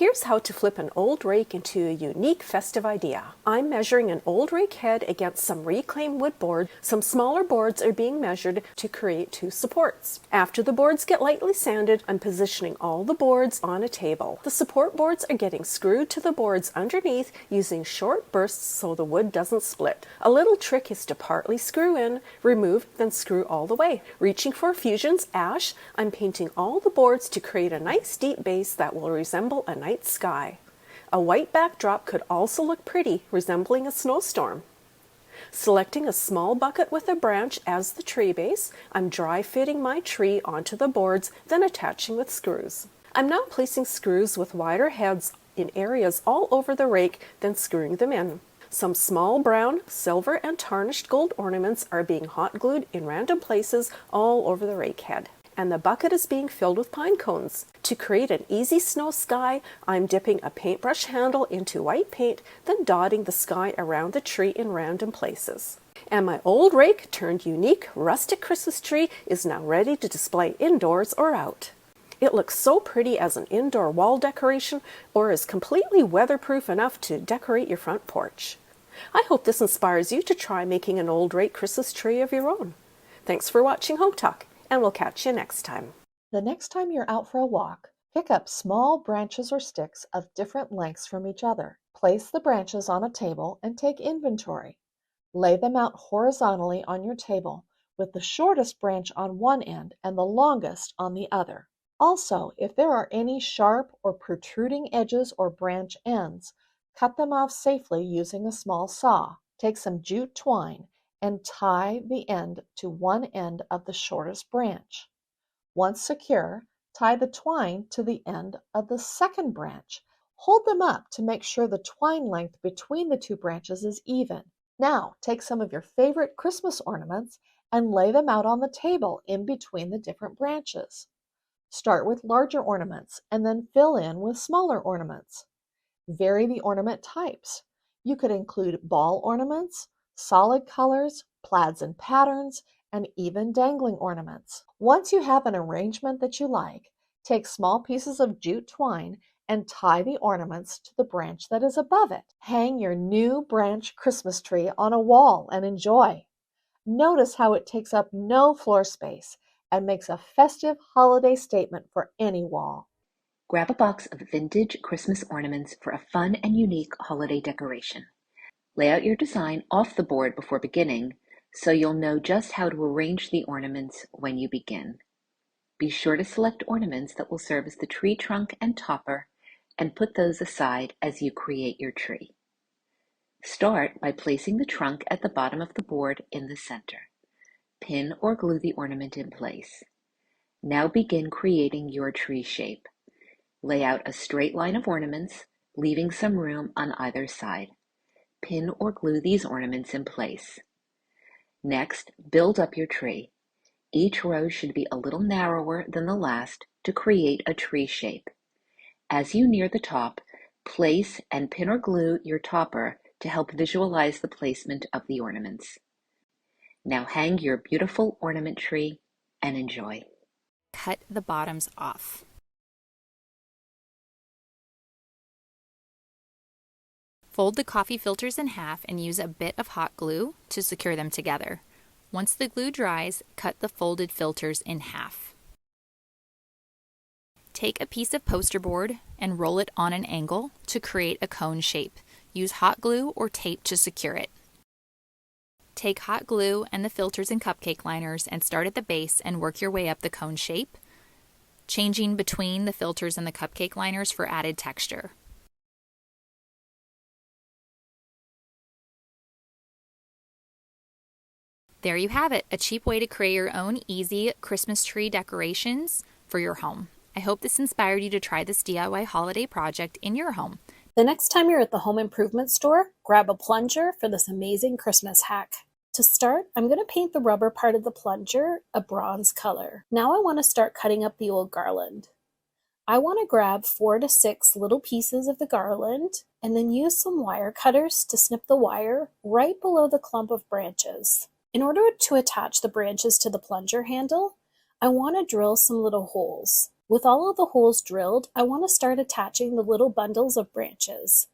Here's how to flip an old rake into a unique festive idea. I'm measuring an old rake head against some reclaimed wood board. Some smaller boards are being measured to create 2 supports. After the boards get lightly sanded, I'm positioning all the boards on a table. The support boards are getting screwed to the boards underneath using short bursts so the wood doesn't split. A little trick is to partly screw in, remove, then screw all the way. Reaching for Fusion's ash, I'm painting all the boards to create a nice deep base that will resemble a night sky. A white backdrop could also look pretty, resembling a snowstorm. Selecting a small bucket with a branch as the tree base, I'm dry fitting my tree onto the boards, then attaching with screws. I'm now placing screws with wider heads in areas all over the rake, then screwing them in. Some small brown, silver, and tarnished gold ornaments are being hot glued in random places all over the rake head. And the bucket is being filled with pine cones. To create an easy snow sky, I'm dipping a paintbrush handle into white paint, then dotting the sky around the tree in random places. And my old rake turned unique rustic Christmas tree is now ready to display indoors or out. It looks so pretty as an indoor wall decoration or is completely weatherproof enough to decorate your front porch. I hope this inspires you to try making an old rake Christmas tree of your own. Thanks for watching Hometalk, and we'll catch you next time. The next time you're out for a walk, pick up small branches or sticks of different lengths from each other. Place the branches on a table and take inventory. Lay them out horizontally on your table with the shortest branch on one end and the longest on the other. Also, if there are any sharp or protruding edges or branch ends, cut them off safely using a small saw. Take some jute twine and tie the end to one end of the shortest branch. Once secure, tie the twine to the end of the second branch. Hold them up to make sure the twine length between the 2 branches is even. Now, take some of your favorite Christmas ornaments and lay them out on the table in between the different branches. Start with larger ornaments and then fill in with smaller ornaments. Vary the ornament types. You could include ball ornaments, solid colors, plaids and patterns, and even dangling ornaments. Once you have an arrangement that you like, take small pieces of jute twine and tie the ornaments to the branch that is above it. Hang your new branch Christmas tree on a wall and enjoy. Notice how it takes up no floor space and makes a festive holiday statement for any wall. Grab a box of vintage Christmas ornaments for a fun and unique holiday decoration. Lay out your design off the board before beginning, so you'll know just how to arrange the ornaments when you begin. Be sure to select ornaments that will serve as the tree trunk and topper, and put those aside as you create your tree. Start by placing the trunk at the bottom of the board in the center. Pin or glue the ornament in place. Now begin creating your tree shape. Lay out a straight line of ornaments, leaving some room on either side. Pin or glue these ornaments in place. Next, build up your tree. Each row should be a little narrower than the last to create a tree shape. As you near the top, place and pin or glue your topper to help visualize the placement of the ornaments. Now hang your beautiful ornament tree and enjoy. Cut the bottoms off. Fold the coffee filters in half and use a bit of hot glue to secure them together. Once the glue dries, cut the folded filters in half. Take a piece of poster board and roll it on an angle to create a cone shape. Use hot glue or tape to secure it. Take hot glue and the filters and cupcake liners and start at the base and work your way up the cone shape, changing between the filters and the cupcake liners for added texture. There you have it, a cheap way to create your own easy Christmas tree decorations for your home. I hope this inspired you to try this DIY holiday project in your home. The next time you're at the home improvement store, grab a plunger for this amazing Christmas hack. To start, I'm going to paint the rubber part of the plunger a bronze color. Now I want to start cutting up the old garland. I want to grab 4 to 6 little pieces of the garland and then use some wire cutters to snip the wire right below the clump of branches. In order to attach the branches to the plunger handle, I want to drill some little holes. With all of the holes drilled, I want to start attaching the little bundles of branches.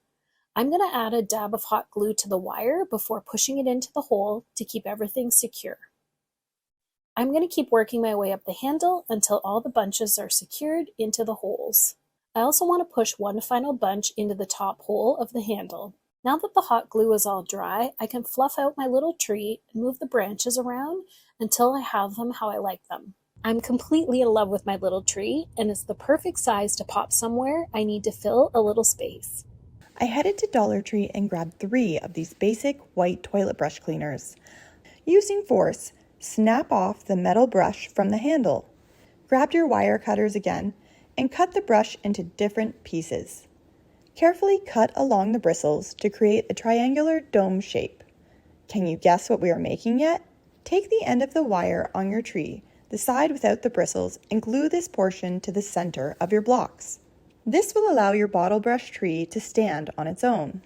I'm going to add a dab of hot glue to the wire before pushing it into the hole to keep everything secure. I'm going to keep working my way up the handle until all the bunches are secured into the holes. I also want to push one final bunch into the top hole of the handle. Now that the hot glue is all dry, I can fluff out my little tree and move the branches around until I have them how I like them. I'm completely in love with my little tree, and it's the perfect size to pop somewhere I need to fill a little space. I headed to Dollar Tree and grabbed 3 of these basic white toilet brush cleaners. Using force, snap off the metal brush from the handle. Grab your wire cutters again and cut the brush into different pieces. Carefully cut along the bristles to create a triangular dome shape. Can you guess what we are making yet? Take the end of the wire on your tree, the side without the bristles, and glue this portion to the center of your blocks. This will allow your bottle brush tree to stand on its own.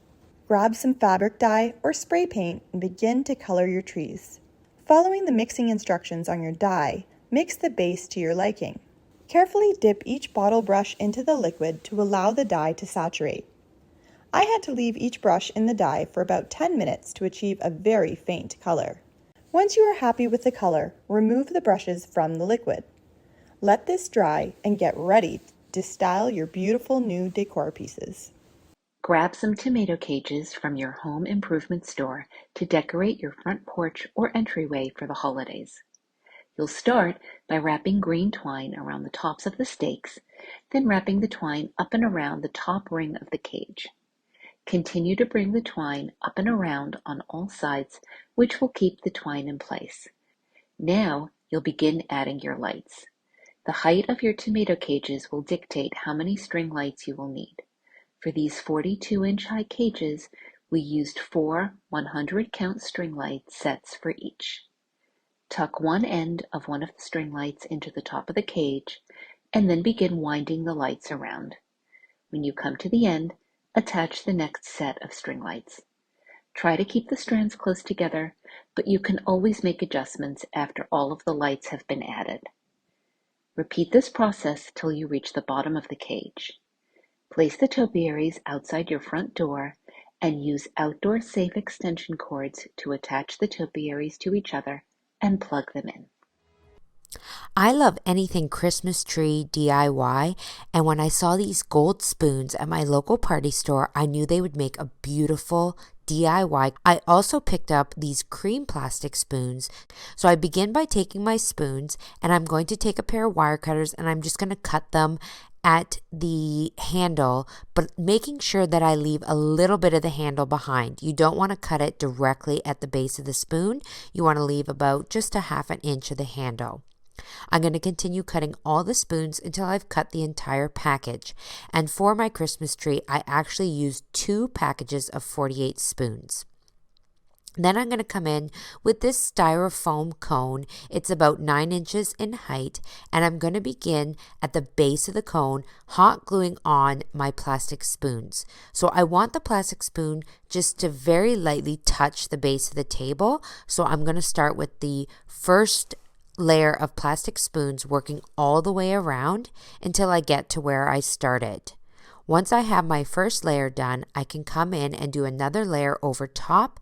Grab some fabric dye or spray paint and begin to color your trees. Following the mixing instructions on your dye, mix the base to your liking. Carefully dip each bottle brush into the liquid to allow the dye to saturate. I had to leave each brush in the dye for about 10 minutes to achieve a very faint color. Once you are happy with the color, remove the brushes from the liquid. Let this dry and get ready to style your beautiful new decor pieces. Grab some tomato cages from your home improvement store to decorate your front porch or entryway for the holidays. You'll start by wrapping green twine around the tops of the stakes, then wrapping the twine up and around the top ring of the cage. Continue to bring the twine up and around on all sides, which will keep the twine in place. Now you'll begin adding your lights. The height of your tomato cages will dictate how many string lights you will need. For these 42-inch high cages, we used 4 100-count string light sets for each. Tuck one end of one of the string lights into the top of the cage, and then begin winding the lights around. When you come to the end, attach the next set of string lights. Try to keep the strands close together, but you can always make adjustments after all of the lights have been added. Repeat this process till you reach the bottom of the cage. Place the topiaries outside your front door and use outdoor safe extension cords to attach the topiaries to each other and plug them in. I love anything Christmas tree DIY, and when I saw these gold spoons at my local party store, I knew they would make a beautiful DIY. I also picked up these cream plastic spoons. So I begin by taking my spoons, and I'm going to take a pair of wire cutters and I'm just going to cut them at the handle, but making sure that I leave a little bit of the handle behind. You don't want to cut it directly at the base of the spoon. You want to leave about just a half an inch of the handle. I'm going to continue cutting all the spoons until I've cut the entire package. And for my Christmas tree, I actually used 2 packages of 48 spoons. Then I'm going to come in with this styrofoam cone. It's about 9 inches in height, and I'm going to begin at the base of the cone hot gluing on my plastic spoons. So I want the plastic spoon just to very lightly touch the base of the table. So I'm going to start with the first layer of plastic spoons, working all the way around until I get to where I started. Once I have my first layer done, I can come in and do another layer over top,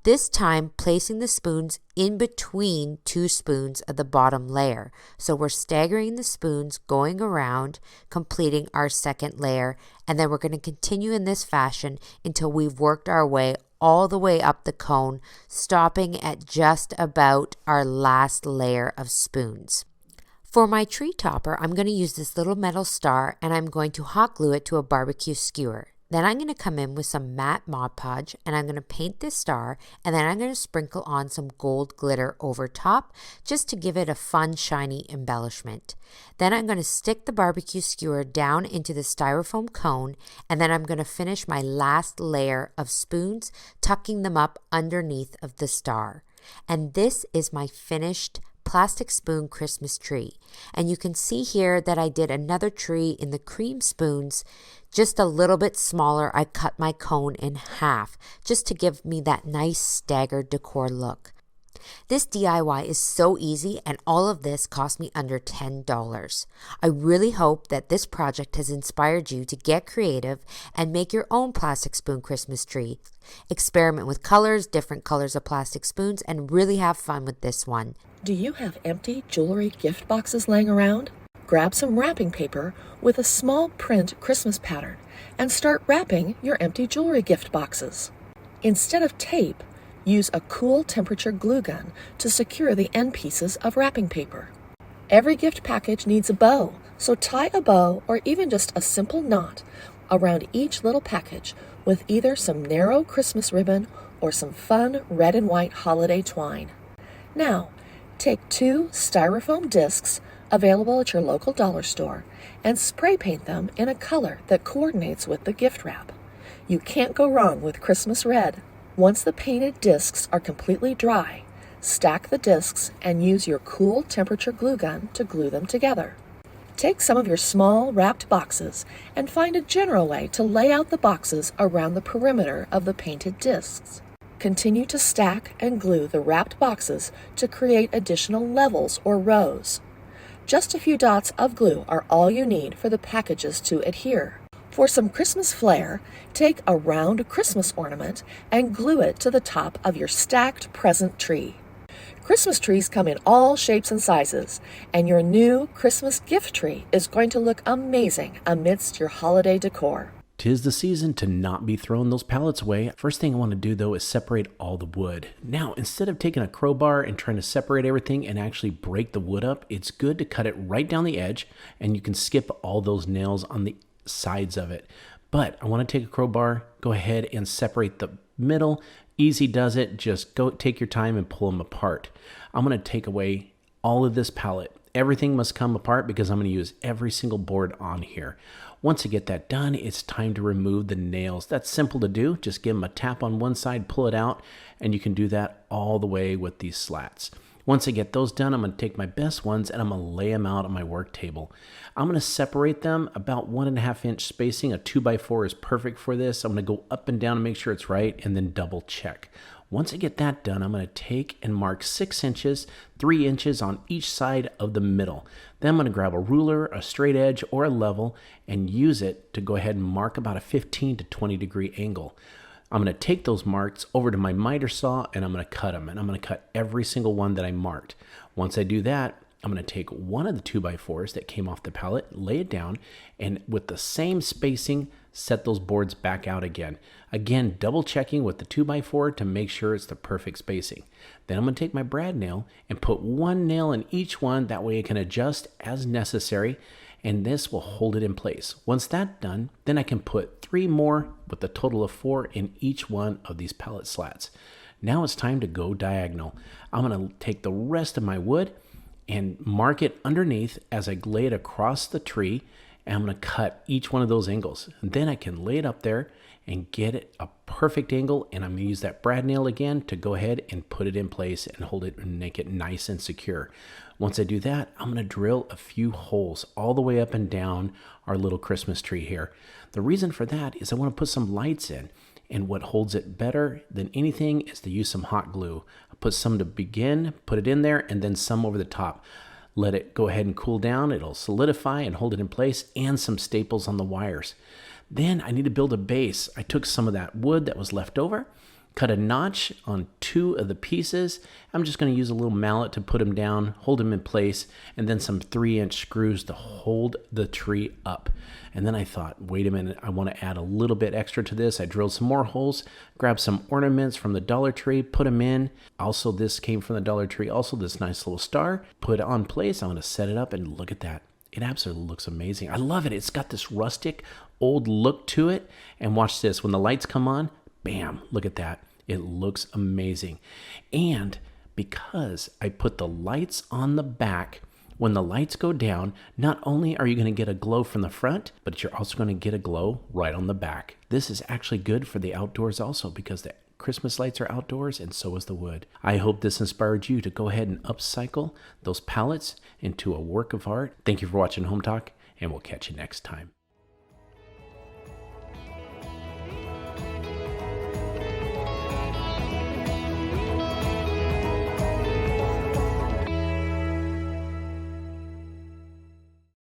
this time placing the spoons in between 2 spoons of the bottom layer. So we're staggering the spoons, going around, completing our second layer, and then we're going to continue in this fashion until we've worked our way all the way up the cone, stopping at just about our last layer of spoons. For my tree topper, I'm going to use this little metal star, and I'm going to hot glue it to a barbecue skewer. Then I'm going to come in with some matte Mod Podge, and I'm going to paint this star, and then I'm going to sprinkle on some gold glitter over top just to give it a fun shiny embellishment. Then I'm going to stick the barbecue skewer down into the styrofoam cone, and then I'm going to finish my last layer of spoons, tucking them up underneath of the star. And this is my finished plastic spoon Christmas tree. And you can see here that I did another tree in the cream spoons, just a little bit smaller. I cut my cone in half just to give me that nice staggered decor look. This DIY is so easy, and all of this cost me under $10. I really hope that this project has inspired you to get creative and make your own plastic spoon Christmas tree. Experiment with colors, different colors of plastic spoons, and really have fun with this one. Do you have empty jewelry gift boxes laying around? Grab some wrapping paper with a small print Christmas pattern and start wrapping your empty jewelry gift boxes. Instead of tape, use a cool temperature glue gun to secure the end pieces of wrapping paper. Every gift package needs a bow, so tie a bow or even just a simple knot around each little package with either some narrow Christmas ribbon or some fun red and white holiday twine. Now, take 2 styrofoam discs available at your local dollar store and spray paint them in a color that coordinates with the gift wrap. You can't go wrong with Christmas red. Once the painted discs are completely dry, stack the discs and use your cool temperature glue gun to glue them together. Take some of your small wrapped boxes and find a general way to lay out the boxes around the perimeter of the painted discs. Continue to stack and glue the wrapped boxes to create additional levels or rows. Just a few dots of glue are all you need for the packages to adhere. For some Christmas flair, take a round Christmas ornament and glue it to the top of your stacked present tree. Christmas trees come in all shapes and sizes, and your new Christmas gift tree is going to look amazing amidst your holiday decor. 'Tis the season to not be throwing those pallets away. First thing I want to do though is separate all the wood. Now, instead of taking a crowbar and trying to separate everything and actually break the wood up, it's good to cut it right down the edge, and you can skip all those nails on the sides of it. But I want to take a crowbar, go ahead and separate the middle. Easy does it. Just go take your time and pull them apart. I'm going to take away all of this pallet. Everything must come apart because I'm going to use every single board on here. Once I get that done, it's time to remove the nails. That's simple to do. Just give them a tap on one side, pull it out, and you can do that all the way with these slats. Once I get those done, I'm going to take my best ones and I'm going to lay them out on my work table. I'm going to separate them about 1.5 inch spacing. A 2x4 is perfect for this. I'm going to go up and down to make sure it's right and then double check. Once I get that done, I'm going to take and mark 6 inches, 3 inches on each side of the middle. Then I'm going to grab a ruler, a straight edge, or a level and use it to go ahead and mark about a 15 to 20 degree angle. I'm going to take those marks over to my miter saw and I'm going to cut them. And I'm going to cut every single one that I marked. Once I do that, I'm going to take one of the 2x4s that came off the pallet, lay it down, and with the same spacing, set those boards back out again. Again, double checking with the 2x4 to make sure it's the perfect spacing. Then I'm going to take my brad nail and put one nail in each one. That way I can adjust as necessary, and this will hold it in place. Once that's done, then I can put 3 more with a total of 4 in each one of these pallet slats. Now it's time to go diagonal. I'm going to take the rest of my wood and mark it underneath as I lay it across the tree, and I'm going to cut each one of those angles. And then I can lay it up there and get it a perfect angle, and I'm going to use that brad nail again to go ahead and put it in place and hold it and make it nice and secure. Once I do that, I'm going to drill a few holes all the way up and down our little Christmas tree here. The reason for that is I want to put some lights in, and what holds it better than anything is to use some hot glue. I put some to begin, put it in there, and then some over the top. Let it go ahead and cool down. It'll solidify and hold it in place, and some staples on the wires. Then I need to build a base. I took some of that wood that was left over, cut a notch on 2 of the pieces. I'm just going to use a little mallet to put them down, hold them in place, and then some 3-inch screws to hold the tree up. And then I thought, wait a minute, I want to add a little bit extra to this. I drilled some more holes, grabbed some ornaments from the Dollar Tree, put them in. Also, this came from the Dollar Tree. Also, this nice little star, put it on place. I'm going to set it up, and look at that. It absolutely looks amazing. I love it. It's got this rustic, old look to it. And watch this. When the lights come on, bam, look at that. It looks amazing. And because I put the lights on the back, when the lights go down, not only are you going to get a glow from the front, but you're also going to get a glow right on the back. This is actually good for the outdoors also, because the Christmas lights are outdoors and so is the wood. I hope this inspired you to go ahead and upcycle those pallets into a work of art. Thank you for watching Home Talk, and we'll catch you next time.